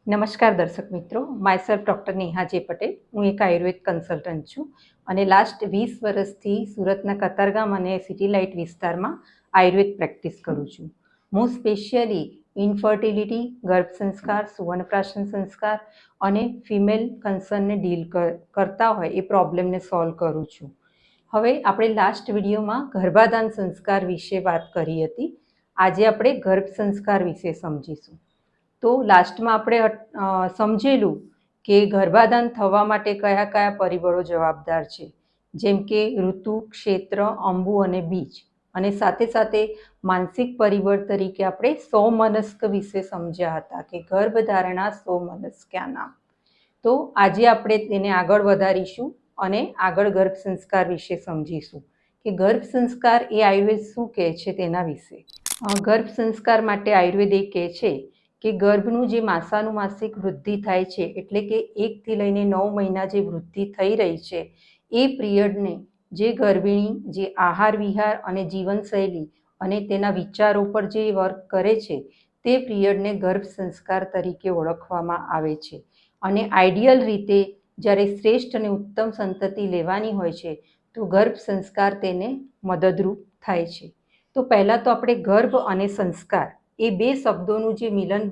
નમસ્કાર દર્શક મિત્રો, માયસેલ્ફ ડૉક્ટર નેહા જે પટેલ. હું એક આયુર્વેદ કન્સલ્ટન્ટ છું અને લાસ્ટ 20 વર્ષથી સુરતના કતારગામ અને સિટી લાઇટ વિસ્તારમાં આયુર્વેદ પ્રેક્ટિસ કરું છું. હું સ્પેશિયલી ઇન્ફર્ટિલિટી, ગર્ભ સંસ્કાર, સુવર્ણપ્રાશન સંસ્કાર અને ફિમેલ કન્સર્નને ડીલ કરતા હોય એ પ્રોબ્લેમને સોલ્વ કરું છું. હવે આપણે લાસ્ટ વિડીયોમાં ગર્ભાધાન સંસ્કાર વિશે વાત કરી હતી. આજે આપણે ગર્ભ સંસ્કાર વિશે સમજીશું. તો લાસ્ટમાં આપણે સમજેલું કે ગર્ભાધાન થવા માટે કયા કયા પરિબળો જવાબદાર છે, જેમ કે ઋતુ, ક્ષેત્ર, અંબુ અને બીજ. અને સાથે સાથે માનસિક પરિબળ તરીકે આપણે સૌમનસ્ક વિશે સમજ્યા હતા કે ગર્ભધારણા સૌમનસ્ક્યા નામ. તો આજે આપણે તેને આગળ વધારીશું અને આગળ ગર્ભ સંસ્કાર વિશે સમજીશું કે ગર્ભ સંસ્કાર એ આયુર્વેદ શું કહે છે તેના વિશે. ગર્ભ સંસ્કાર માટે આયુર્વેદ એ કહે છે કે ગર્ભનું જે માસાનુમાસિક વૃદ્ધિ થાય છે, એટલે કે 1 થી લઈને 9 મહિના જે વૃદ્ધિ થઈ રહી છે, એ પિરિયડને જે ગર્ભિણી જે આહાર વિહાર અને જીવનશૈલી અને તેના વિચારો પર જે વર્ક કરે છે તે પિરિયડને ગર્ભ સંસ્કાર તરીકે ઓળખવામાં આવે છે. અને આઈડિયલ રીતે જ્યારે શ્રેષ્ઠ અને ઉત્તમ સંતતિ લેવાની હોય છે તો ગર્ભ સંસ્કાર તેને મદદરૂપ થાય છે. તો પહેલાં તો આપણે ગર્ભ અને સંસ્કાર એ બે શબ્દોનું જે મિલન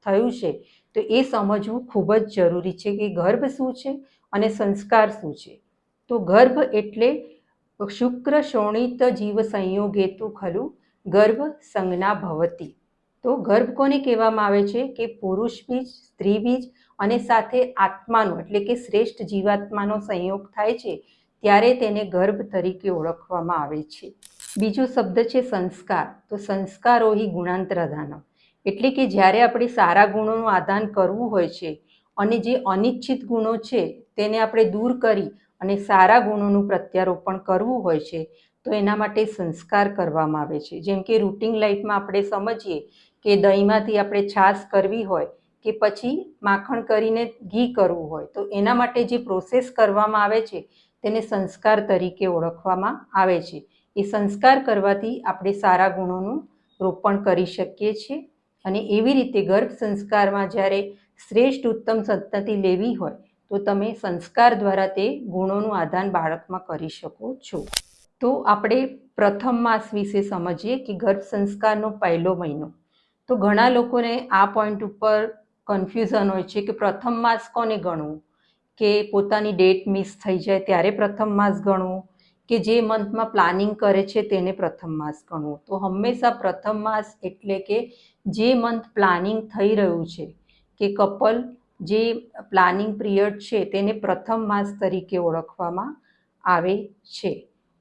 થયું છે તો એ સમજવું ખૂબ જ જરૂરી છે કે ગર્ભ શું છે અને સંસ્કાર શું છે. તો ગર્ભ એટલે શુક્ર શોણિત જીવ સંયોગેતુ ખલુ ગર્ભ સંજ્ઞા ભવતી. તો ગર્ભ કોને કહેવામાં આવે છે કે પુરુષ બીજ, સ્ત્રી બીજ અને સાથે આત્માનો એટલે કે શ્રેષ્ઠ જીવાત્માનો સંયોગ થાય છે ત્યારે તેને ગર્ભ તરીકે ઓળખવામાં આવે છે. બીજો શબ્દ છે સંસ્કાર. તો સંસ્કારો હિ ગુણાંતરાધાનમ, એટલે કે જ્યારે આપણે સારા ગુણોનું આદાન કરવું હોય છે અને જે અનિચ્છિત ગુણો છે તેને આપણે દૂર કરી અને સારા ગુણોનું પ્રત્યારોપણ કરવું હોય છે તો એના માટે સંસ્કાર કરવામાં આવે છે. જેમ કે રૂટિન લાઈફમાં આપણે સમજીએ કે દહીંમાંથી આપણે છાશ કરવી હોય કે પછી માખણ કરીને ઘી કરવું હોય તો એના માટે જે પ્રોસેસ કરવામાં આવે છે તેને સંસ્કાર તરીકે ઓળખવામાં આવે છે. એ સંસ્કાર કરવાથી આપણે સારા ગુણોનું રોપણ કરી શકીએ છીએ. અને એવી રીતે ગર્ભ સંસ્કારમાં જ્યારે શ્રેષ્ઠ ઉત્તમ સંતતિ લેવી હોય તો તમે સંસ્કાર દ્વારા તે ગુણોનું આદાન બાળકમાં કરી શકો છો. તો આપણે પ્રથમ માસ વિશે સમજીએ કે ગર્ભ સંસ્કારનો પહેલો મહિનો. તો ઘણા લોકોને આ પોઈન્ટ ઉપર કન્ફ્યુઝન હોય છે કે પ્રથમ માસ કોને ગણવું, કે પોતાની ડેટ મિસ થઈ જાય ત્યારે પ્રથમ માસ ગણવું કે જે મંથમાં પ્લાનિંગ કરે છે તેને પ્રથમ માસ ગણવું. તો હંમેશા પ્રથમ માસ એટલે કે જે મંથ પ્લાનિંગ થઈ રહ્યું છે કે કપલ જે પ્લાનિંગ પિરિયડ છે તેને પ્રથમ માસ તરીકે ઓળખવામાં આવે છે.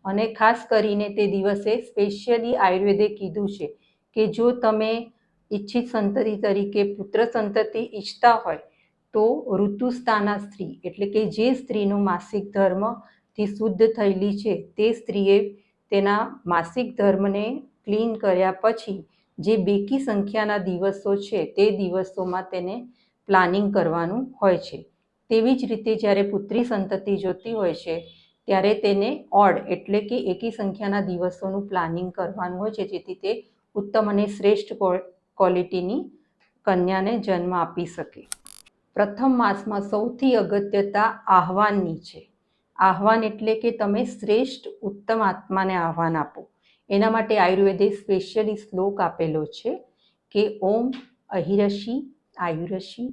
અને ખાસ કરીને તે દિવસે સ્પેશિયલી આયુર્વેદે કીધું છે કે જો તમે ઈચ્છિત સંતતિ તરીકે પુત્ર સંતતિ ઈચ્છતા હોય તો ઋતુસ્થાના સ્ત્રી એટલે કે જે સ્ત્રીનું માસિક ધર્મથી શુદ્ધ થયેલી છે તે સ્ત્રીએ તેના માસિક ધર્મને ક્લીન કર્યા પછી જે બેકી સંખ્યાના દિવસો છે તે દિવસોમાં તેને પ્લાનિંગ કરવાનું હોય છે. તેવી જ રીતે જ્યારે પુત્રી સંતતિ જોતી હોય છે ત્યારે તેને ઓડ એટલે કે એકી સંખ્યાના દિવસોનું પ્લાનિંગ કરવાનું હોય છે જેથી તે ઉત્તમ અને શ્રેષ્ઠ ક્વોલિટીની કન્યાને જન્મ આપી શકે. પ્રથમ માસમાં સૌથી અગત્યતા આહ્વાનની છે. આહ્વાન એટલે કે તમે શ્રેષ્ઠ ઉત્તમ આત્માને આહ્વાન આપો. એના માટે આયુર્વેદે સ્પેશિયલી શ્લોક આપેલો છે કે ઓમ અહિરશિ આયુરશિ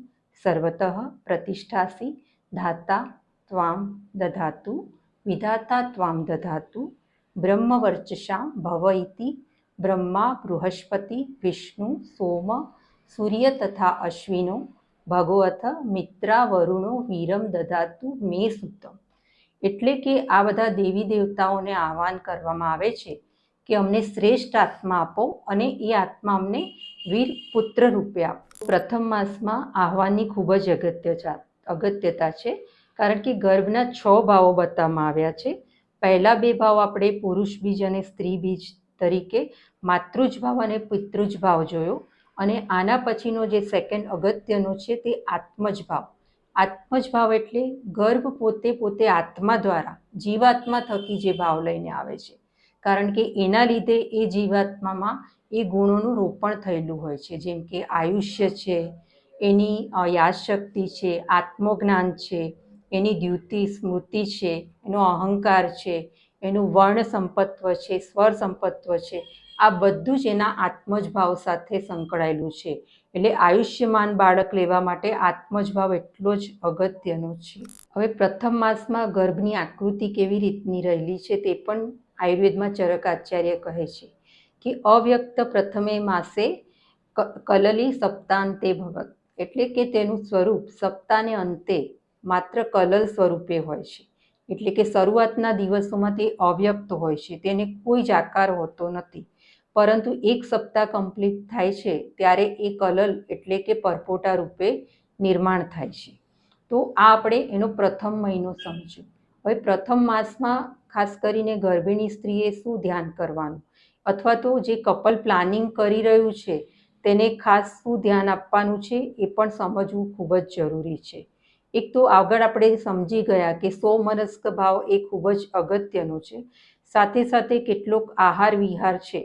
સર્વતઃ પ્રતિષ્ઠાસી ધાતા ત્વામ દધાતુ વિધાતા ત્વામ દધાતુ બ્રહ્મવર્ચસા ભવ ઇતિ બ્રહ્મા બૃહસ્પતિ વિષ્ણુ સોમ સૂર્ય તથા અશ્વિનો ભગવત મિત્રા વરુણો વીરમ દધાતુ મે સુતમ. એટલે કે આ બધા દેવી દેવતાઓને આહ્વાન કરવામાં આવે છે કે અમને શ્રેષ્ઠ આત્મા આપો અને એ આત્મા અમને વીર પુત્ર રૂપે આપો. પ્રથમ માસમાં આહ્વાનની ખૂબ જ અગત્યતા છે કારણ કે ગર્ભના 6 ભાવો બતાવવામાં આવ્યા છે. પહેલા 2 ભાવ આપણે પુરુષ બીજ અને સ્ત્રી બીજ તરીકે માતૃજ ભાવ અને પિતૃજ ભાવ જોયો અને આના પછીનો જે સેકન્ડ અગત્યનો છે તે આત્મજ ભાવ. આત્મજ ભાવ એટલે ગર્ભ પોતે આત્મા દ્વારા જીવાત્મા થકી જે ભાવ લઈને આવે છે કારણ કે એના લીધે એ જીવાત્મામાં એ ગુણોનું રોપણ થયેલું હોય છે. જેમ કે આયુષ્ય છે, એની યાદશક્તિ છે, આત્મજ્ઞાન છે, એની દ્યુતિ સ્મૃતિ છે, એનો અહંકાર છે, એનું વર્ણ સંપત્વ છે, સ્વર સંપત્વ છે, આ બધું જ એના આત્મજ ભાવ સાથે સંકળાયેલું છે. એટલે આયુષ્યમાન બાળક લેવા માટે આત્મજ ભાવ એટલો જ અગત્યનો છે. હવે પ્રથમ માસમાં ગર્ભની આકૃતિ કેવી રીતની રહેલી છે તે પણ આયુર્વેદમાં ચરક આચાર્ય કહે છે કે અવ્યક્ત પ્રથમે માસે કલલી સપ્તાંતે ભવત, એટલે કે તેનું સ્વરૂપ સપ્તાહને અંતે માત્ર કલલ સ્વરૂપે હોય છે. એટલે કે શરૂઆતના દિવસોમાં તે અવ્યક્ત હોય છે, તેને કોઈ જ આકાર હોતો નથી, પરંતુ એક સપ્તાહ કમ્પ્લીટ થાય છે ત્યારે એ કલલ એટલે કે પરપોટા રૂપે નિર્માણ થાય છે. તો આ આપણે એનો પ્રથમ મહિનો સમજ્યો. હવે પ્રથમ માસમાં ખાસ કરીને ગર્ભિણી સ્ત્રીએ શું ધ્યાન કરવાનું, અથવા તો જે કપલ પ્લાનિંગ કરી રહ્યું છે તેને ખાસ શું ધ્યાન આપવાનું છે એ પણ સમજવું ખૂબ જ જરૂરી છે. એક તો આગળ આપણે સમજી ગયા કે સોમનસ્ક ભાવ એ ખૂબ જ અગત્યનો છે. સાથે સાથે કેટલોક આહાર વિહાર છે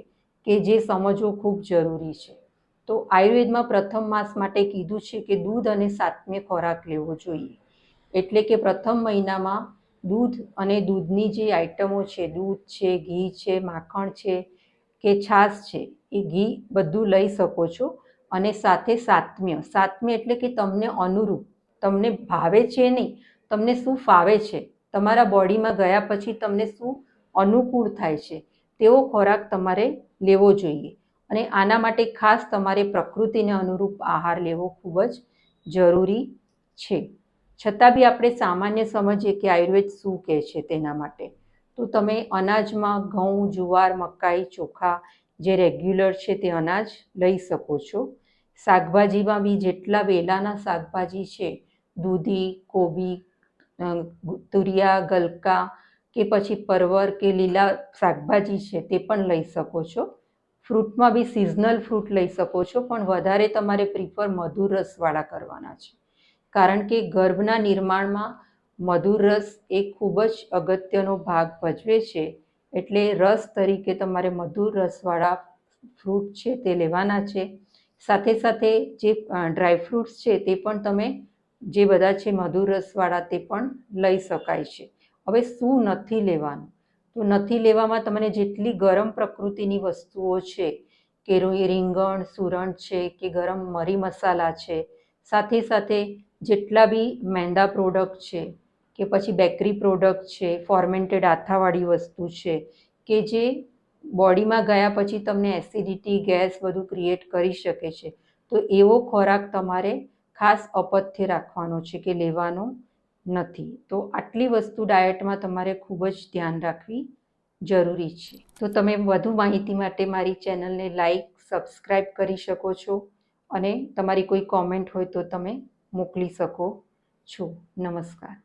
કે જે સમજવો ખૂબ જરૂરી છે. તો આયુર્વેદમાં પ્રથમ માસ માટે કીધું છે કે દૂધ અને સાત્મ્ય ખોરાક લેવો જોઈએ. એટલે કે પ્રથમ મહિનામાં દૂધ અને દૂધની જે આઈટમો છે, દૂધ છે, ઘી છે, માખણ છે કે છાશ છે, એ ઘી બધું લઈ શકો છો. અને સાથે સાત્મ્ય એટલે કે તમને અનુરૂપ, તમને ભાવે છે નહીં, તમને શું ફાવે છે, તમારા બોડીમાં ગયા પછી તમને શું અનુકૂળ થાય છે તેવો ખોરાક તમારે લેવો જોઈએ. અને આના માટે ખાસ તમારે પ્રકૃતિને અનુરૂપ આહાર લેવો ખૂબ જ જરૂરી છે. છતાં બી આપણે સામાન્ય સમજીએ કે આયુર્વેદ શું કહે છે તેના માટે. તો તમે અનાજમાં ઘઉં, જુવાર, મકાઈ, ચોખા જે રેગ્યુલર છે તે અનાજ લઈ શકો છો. શાકભાજીમાં બી જેટલા વેલાના શાકભાજી છે, દૂધી, કોબી, તુરિયા, ગલકા કે પછી પરવર કે લીલા શાકભાજી છે તે પણ લઈ શકો છો. ફ્રૂટમાં બી સિઝનલ ફ્રૂટ લઈ શકો છો, પણ વધારે તમારે પ્રિફર મધુર રસવાળા કરવાના છે. કારણ કે ગર્ભના નિર્માણમાં મધુર રસ એ ખૂબ જ અગત્યનો ભાગ ભજવે છે. એટલે રસ તરીકે તમારે મધુર રસવાળા ફ્રૂટ છે તે લેવાના છે. સાથે સાથે જે ડ્રાયફ્રૂટ્સ છે તે પણ તમે જે બધા છે મધુર રસવાળા તે પણ લઈ શકાય છે. હવે શું નથી લેવાનું, તો નથી લેવામાં તમને જેટલી ગરમ પ્રકૃતિની વસ્તુઓ છે કે રીંગણ, સુરણ છે કે ગરમ મરી મસાલા છે, સાથે સાથે જેટલા બી મેંદા પ્રોડક્ટ છે કે પછી બેકરી પ્રોડક્ટ છે, ફોર્મેન્ટેડ આથાવાળી વસ્તુ છે કે જે બોડીમાં ગયા પછી તમને એસિડિટી, ગેસ બધું ક્રિએટ કરી શકે છે, તો એવો ખોરાક તમારે ખાસ અપથ્ય રાખવાનો છે કે લેવાનો નથી. તો આટલી વસ્તુ ડાયટમાં તમારે ખૂબ જ ધ્યાન રાખવી જરૂરી છે. તો તમે વધુ માહિતી માટે મારી ચેનલને લાઈક, સબસ્ક્રાઈબ કરી શકો છો અને તમારી કોઈ કોમેન્ટ હોય તો તમે મોકલી શકો છો. નમસ્કાર.